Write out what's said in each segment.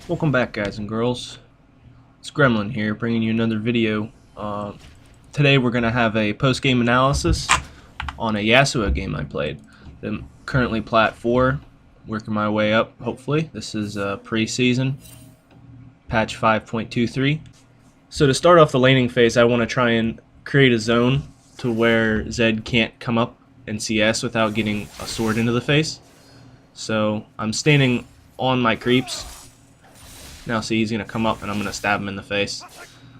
Welcome back, guys and girls. It's Gremlin here, bringing you another video. Today we're going to have a post-game analysis on a Yasuo game I played. I'm currently Plat 4, working my way up, hopefully. This is pre-season, patch 5.23. So to start off the laning phase, I want to try and create a zone to where Zed can't come up and CS without getting a sword into the face. So I'm standing on my creeps. Now see, he's going to come up and I'm going to stab him in the face.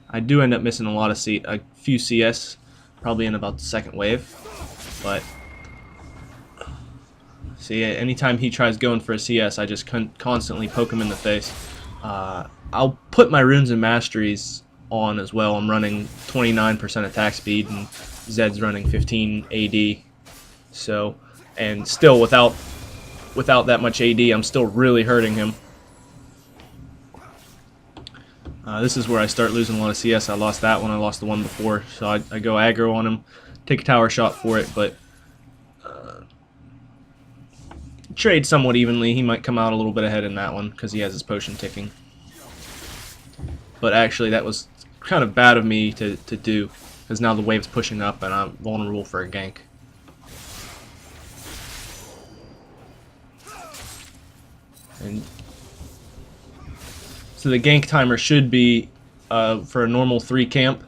I do end up missing a few CS, probably in about the second wave. But see, anytime he tries going for a CS, I just constantly poke him in the face. I'll put my runes and masteries on as well. I'm running 29% attack speed and Zed's running 15 AD. So, and still without that much AD, I'm still really hurting him. This is where I start losing a lot of CS. I lost that one. I lost the one before. So I go aggro on him, take a tower shot for it, but trade somewhat evenly. He might come out a little bit ahead in that one because he has his potion ticking. But actually, that was kind of bad of me to do because now the wave's pushing up and I'm vulnerable for a gank. And so the gank timer should be, for a normal 3 camp,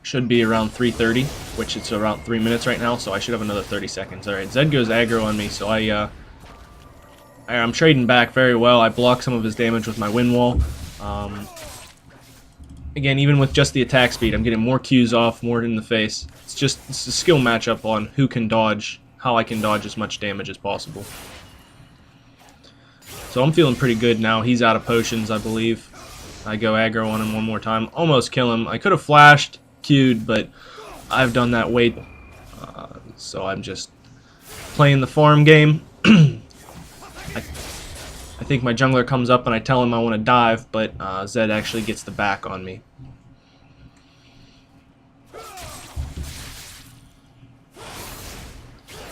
should be around 3:30, which it's around 3 minutes right now, so I should have another 30 seconds. Alright, Zed goes aggro on me, so I'm trading back very well. I block some of his damage with my wind wall. Again, even with just the attack speed, I'm getting more Qs off, more in the face. It's a skill matchup on who can dodge, how I can dodge as much damage as possible. So I'm feeling pretty good now. He's out of potions, I believe. I go aggro on him one more time. Almost kill him. I could have flashed, Q'd, but I've done that way. So I'm just playing the farm game. I think my jungler comes up and I tell him I want to dive, but Zed actually gets the back on me.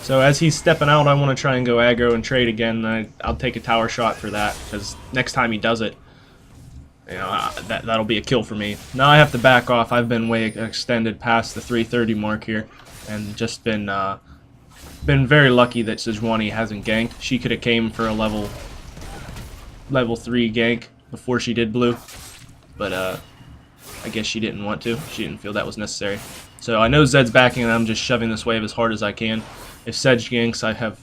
So as he's stepping out, I want to try and go aggro and trade again. I'll take a tower shot for that, because next time he does it, you know, that'll be a kill for me. Now I have to back off. I've been way extended past the 3:30 mark here, and just been very lucky that Sejuani hasn't ganked. She could have came for a level 3 gank before she did blue, but I guess she didn't want to. She didn't feel that was necessary. So I know Zed's backing, and I'm just shoving this wave as hard as I can. If Sedge ganks, I have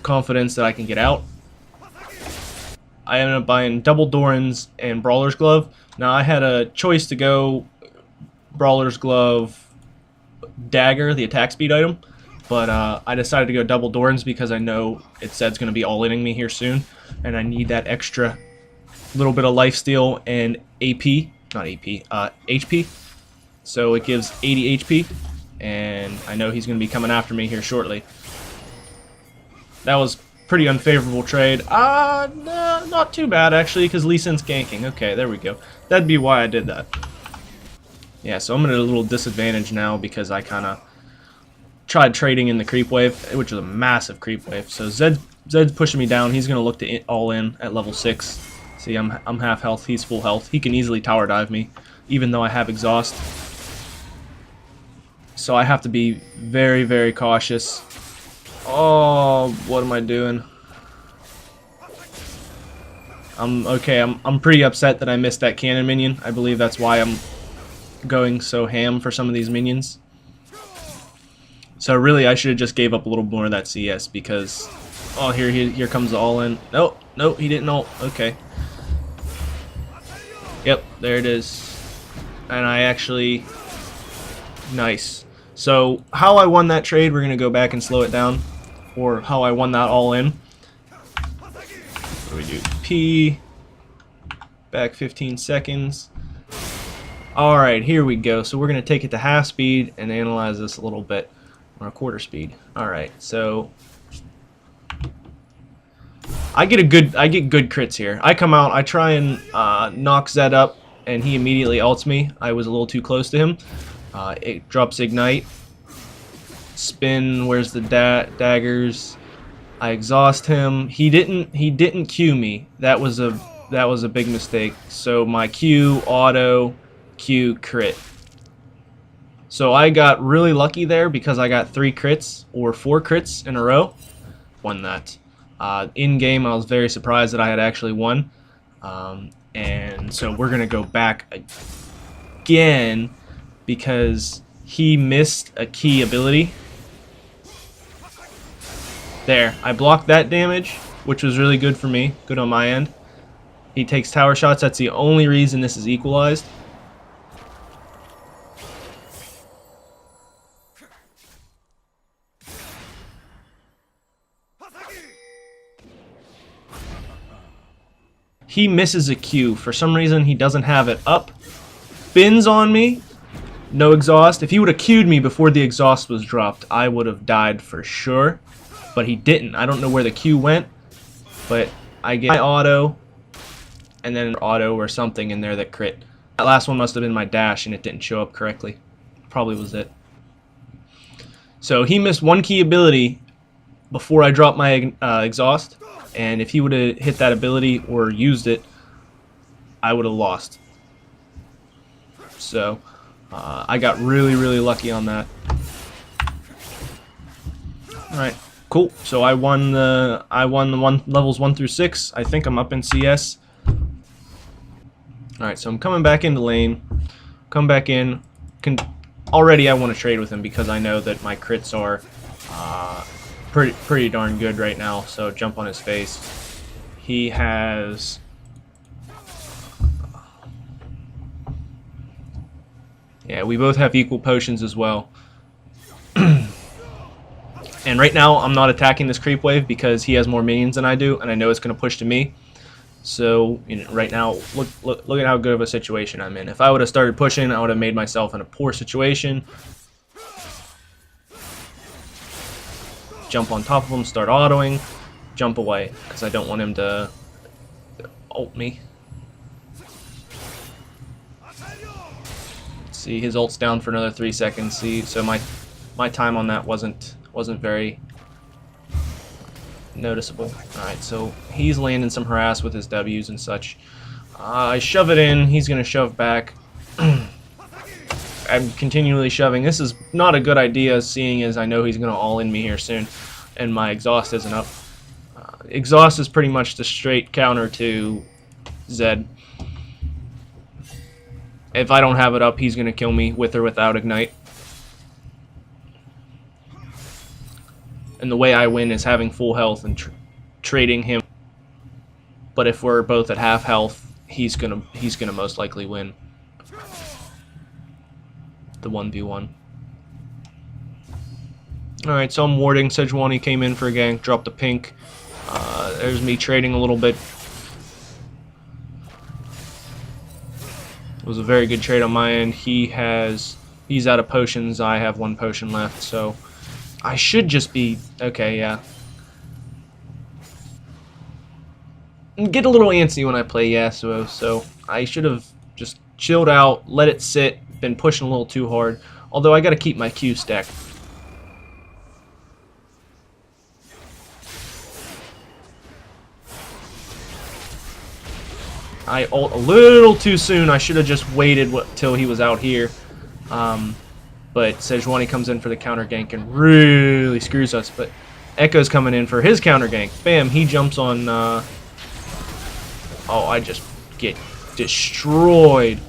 confidence that I can get out. I ended up buying double Doran's and Brawler's Glove. Now I had a choice to go Brawler's Glove, Dagger, the attack speed item, but I decided to go double Doran's because I know Zed's going to be all-inning me here soon, and I need that extra little bit of lifesteal and HP. So it gives 80 HP. And I know he's going to be coming after me here shortly. That was pretty unfavorable trade. Not too bad actually, because Lee Sin's ganking. Okay, there we go. That'd be why I did that. Yeah, so I'm at a little disadvantage now because I kind of tried trading in the creep wave, which is a massive creep wave. So Zed's pushing me down. He's going to look to all in at level 6. See, I'm half health. He's full health. He can easily tower dive me, even though I have exhaust. So I have to be very, very cautious. Oh, what am I doing? I'm pretty upset that I missed that cannon minion. I believe that's why I'm going so ham for some of these minions. So really, I should have just gave up a little more of that CS because, oh, here comes the all-in. Nope, he didn't ult. Okay. Yep, there it is. And I actually, nice. So how I won that trade, we're going to go back and slow it down. Or how I won that all in. What do we do? P. Back 15 seconds. Alright, here we go. So we're going to take it to half speed and analyze this a little bit. Or a quarter speed. Alright, so I get good crits here. I come out, I try and knock Zed up, and he immediately ults me. I was a little too close to him. It drops ignite, spin. Where's the daggers? I exhaust him. He didn't Q me. That was a That was a big mistake. So my Q, auto, Q, crit. So I got really lucky there because I got 3 crits or 4 crits in a row. Won that. In game, I was very surprised that I had actually won. And so we're going to go back again because he missed a key ability. There, I blocked that damage, which was really good for me, good on my end. He takes tower shots, that's the only reason this is equalized. He misses a Q. For some reason, he doesn't have it up. Spins on me. No exhaust. If he would have Q'd me before the exhaust was dropped, I would have died for sure. But he didn't. I don't know where the Q went. But I get my auto. And then an auto or something in there that crit. That last one must have been my dash and it didn't show up correctly. Probably was it. So he missed 1 key ability before I dropped my exhaust. And if he would have hit that ability or used it, I would have lost. So I got really, really lucky on that. All right, cool. So I won the levels 1 through 6. I think I'm up in CS. All right, so I'm coming back into lane. Come back in. Already I want to trade with him because I know that my crits are pretty darn good right now. So jump on his face. He has yeah, we both have equal potions as well. And right now I'm not attacking this creep wave because he has more minions than I do, and I know it's going to push to me. So right now, look at how good of a situation I'm in. If I would have started pushing, I would have made myself in a poor situation. Jump on top of him, start autoing, jump away, because I don't want him to ult me. See, his ult's down for another 3 seconds. See, so my time on that wasn't very noticeable. Alright, so he's landing some harass with his W's and such. I shove it in, he's going to shove back. I'm continually shoving. This is not a good idea, seeing as I know he's going to all-in me here soon, and my exhaust isn't up. Exhaust is pretty much the straight counter to Zed. If I don't have it up, he's going to kill me with or without Ignite. And the way I win is having full health and trading him. But if we're both at half health, he's gonna most likely win the 1v1. Alright, so I'm warding. Sejuani came in for a gank, dropped the pink. There's me trading a little bit. It was a very good trade on my end. He's out of potions. I have 1 potion left, so I should just be okay. Yeah. Get a little antsy when I play Yasuo, so I should have just chilled out, let it sit, been pushing a little too hard. Although I got to keep my Q stacked. I ult a little too soon. I should have just waited till he was out here. But Sejuani comes in for the counter gank and really screws us. But Echo's coming in for his counter gank. Bam, he jumps on... oh, I just get destroyed.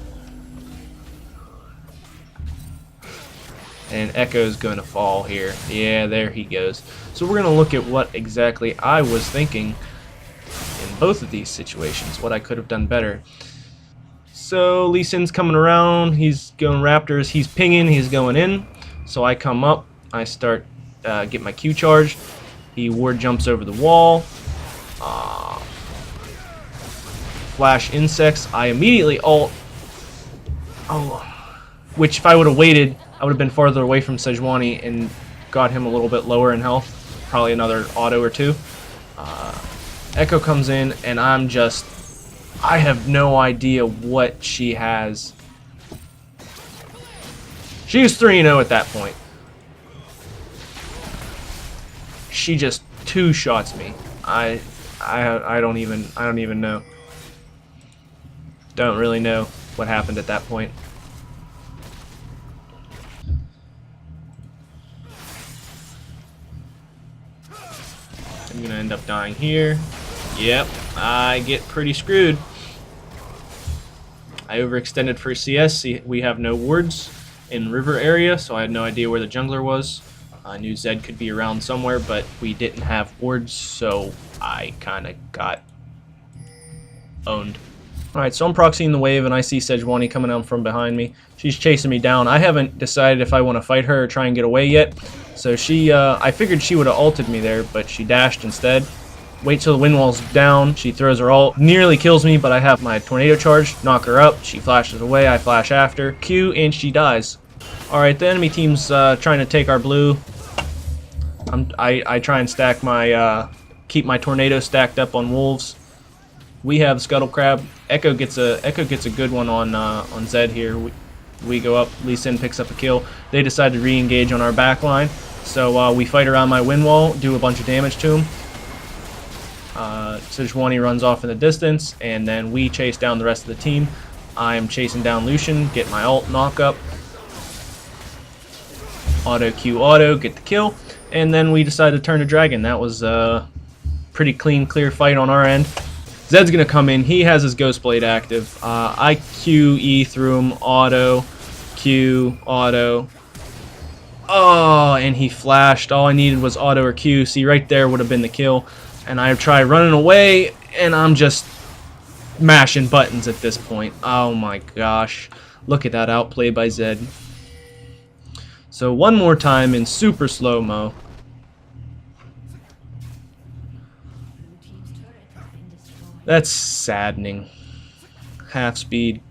And Echo's going to fall here. Yeah, there he goes. So we're going to look at what exactly I was thinking in both of these situations, what I could have done better. So Lee Sin's coming around, he's going Raptors, he's pinging, he's going in. So I come up, I start, get my Q charged. He ward jumps over the wall. Flash insects, I immediately ult. Oh, which if I would have waited, I would have been farther away from Sejuani and got him a little bit lower in health. Probably another auto or 2. Echo comes in, and I have no idea what she has. She's 3-0 at that point. She just 2-shots me. I don't even know. Don't really know what happened at that point. I'm gonna end up dying here. Yep, I get pretty screwed. I overextended for CS. See, we have no wards in river area, so I had no idea where the jungler was. I knew Zed could be around somewhere, but we didn't have wards, so I kind of got owned. Alright, so I'm proxying the wave, and I see Sejuani coming out from behind me. She's chasing me down. I haven't decided if I want to fight her or try and get away yet. So she, I figured she would have ulted me there, but she dashed instead. Wait till the wind wall's down. She throws her ult. Nearly kills me, but I have my tornado charge. Knock her up. She flashes away. I flash after. Q, and she dies. Alright, the enemy team's trying to take our blue. I try and stack my, keep my tornado stacked up on wolves. We have Scuttle Crab. Echo gets a good one on Zed here. We go up. Lee Sin picks up a kill. They decide to re-engage on our back line. So we fight around my wind wall, do a bunch of damage to him. Sejuani runs off in the distance, and then we chase down the rest of the team. I'm chasing down Lucian, get my ult, knock up. Auto Q auto, get the kill. And then we decide to turn to Dragon. That was a pretty clean, clear fight on our end. Zed's gonna come in. He has his Ghost Blade active. I Q E through him. Auto, Q, auto. Oh, and he flashed. All I needed was auto or Q. See, right there would have been the kill. And I try running away, and I'm just mashing buttons at this point. Oh my gosh. Look at that outplay by Zed. So one more time in super slow-mo. That's saddening. Half speed.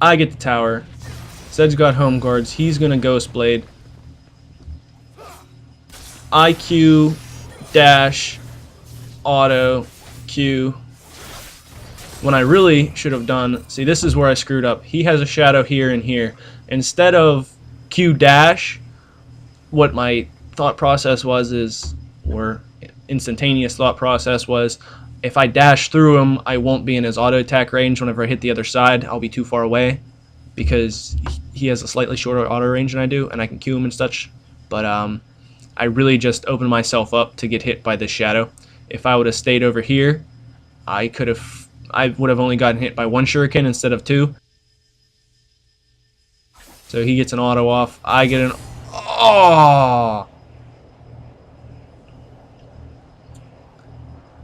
I get the tower. Zed's got home guards. He's gonna Ghost Blade. IQ, dash, auto, Q. When I really should have done, see, this is where I screwed up. He has a shadow here and here. Instead of Q dash, what my thought process was or instantaneous thought process was, if I dash through him, I won't be in his auto attack range. Whenever I hit the other side, I'll be too far away because he has a slightly shorter auto range than I do, and I can Q him and such. But I really just opened myself up to get hit by this shadow. If I would have stayed over here, I would have only gotten hit by one shuriken instead of two. So he gets an auto off. I get an... Oh!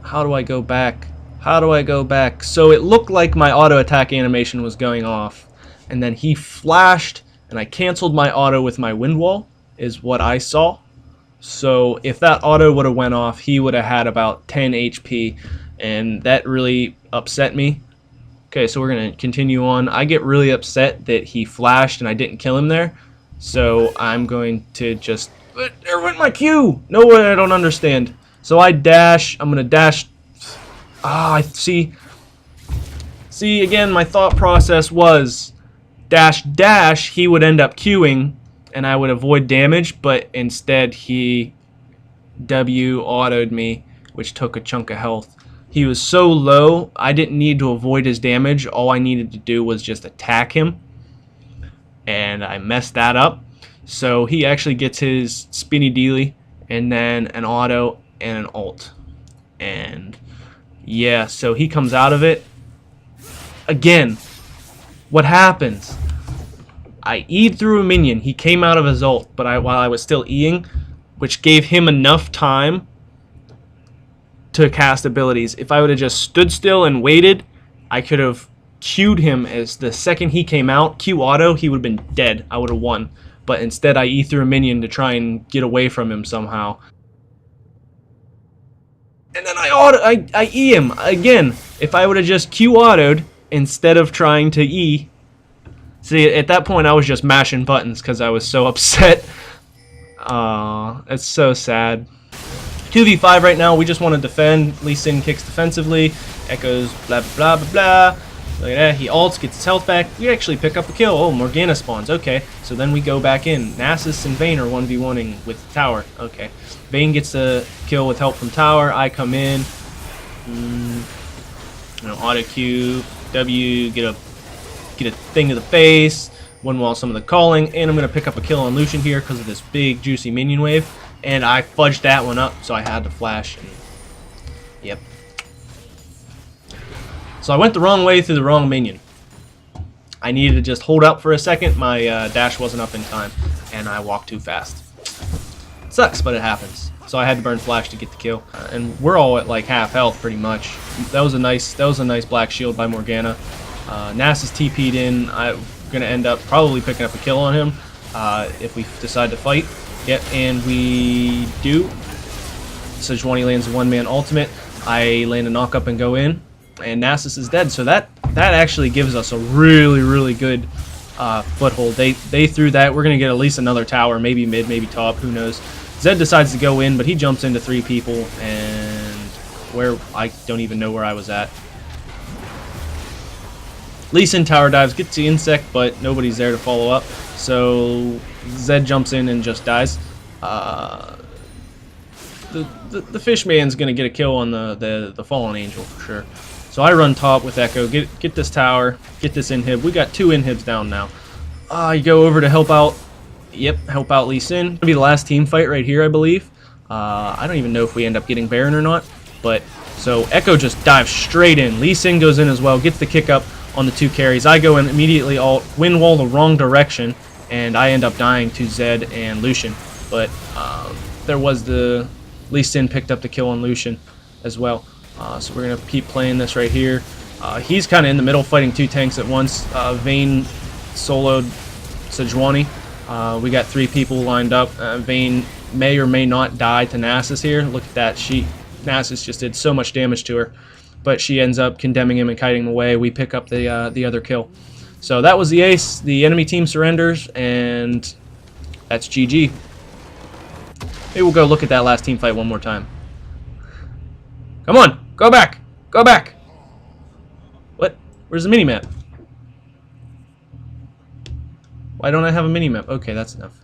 How do I go back? How do I go back? So it looked like my auto attack animation was going off. And then he flashed, and I canceled my auto with my wind wall, is what I saw. So if that auto would have went off, he would have had about 10 HP. And that really upset me. Okay, so we're going to continue on. I get really upset that he flashed and I didn't kill him there. So I'm going to just... There went my Q! No way, I don't understand. So I dash. I'm going to dash... I see. See, again, my thought process was dash, dash, he would end up queuing and I would avoid damage, but instead he W auto'd me, which took a chunk of health. He was so low, I didn't need to avoid his damage. All I needed to do was just attack him, and I messed that up. So he actually gets his spinny dealy, and then an auto and an ult. And yeah, so he comes out of it. Again, what happens? I E'd through a minion. He came out of his ult, but while I was still E'ing, which gave him enough time to cast abilities. If I would have just stood still and waited, I could have Q'd him as the second he came out, Q auto, he would have been dead. I would have won. But instead I E through a minion to try and get away from him somehow. And then I E him again. If I would have just Q auto'd instead of trying to E. See, at that point I was just mashing buttons because I was so upset. It's so sad. 2v5 right now. We just want to defend. Lee Sin kicks defensively. Echoes blah blah blah blah. Look at that. He ults, gets his health back. We actually pick up a kill. Oh, Morgana spawns. Okay, so then we go back in. Nasus and Vayne are 1v1ing with Tower. Okay, Vayne gets a kill with help from Tower. I come in. Auto Q, W, get a thing to the face, one while some of the calling, and I'm going to pick up a kill on Lucian here because of this big juicy minion wave, and I fudged that one up, so I had to flash, and yep. So I went the wrong way through the wrong minion. I needed to just hold up for a second, my dash wasn't up in time, and I walked too fast. It sucks, but it happens. So I had to burn flash to get the kill, and we're all at like half health pretty much. That was a nice black shield by Morgana. Nasus TP'd in. I'm gonna end up probably picking up a kill on him if we decide to fight. Yep, and we do. Sejuani lands a one-man ultimate. I land a knock up and go in, and Nasus is dead. So that actually gives us a really good foothold. They threw that. We're gonna get at least another tower, maybe mid, maybe top, who knows. Zed decides to go in, but he jumps into 3 people, and where I don't even know where I was at. Lee Sin tower dives, gets the insect, but nobody's there to follow up. So Zed jumps in and just dies. The fish man's gonna get a kill on the fallen angel for sure. So I run top with Echo, get this tower, get this inhib. We got 2 inhibs down now. You go over to help out. Yep, help out Lee Sin. It'll be the last team fight right here, I believe. I don't even know if we end up getting Baron or not. But so Echo just dives straight in. Lee Sin goes in as well, gets the kick up on the 2 carries. I go in immediately, alt, wind wall the wrong direction, and I end up dying to Zed and Lucian. But there was the Lee Sin picked up the kill on Lucian as well. So we're gonna keep playing this right here. He's kind of in the middle, fighting 2 tanks at once. Vayne soloed Sejuani. We got 3 people lined up. Vayne may or may not die to Nasus here. Look at that. Nasus just did so much damage to her, but she ends up condemning him and kiting him away. We pick up the other kill. So that was the ace. The enemy team surrenders, and that's GG. Maybe we'll go look at that last team fight one more time. Come on, go back, go back. What? Where's the mini-map? Why don't I have a mini-map? Okay, that's enough.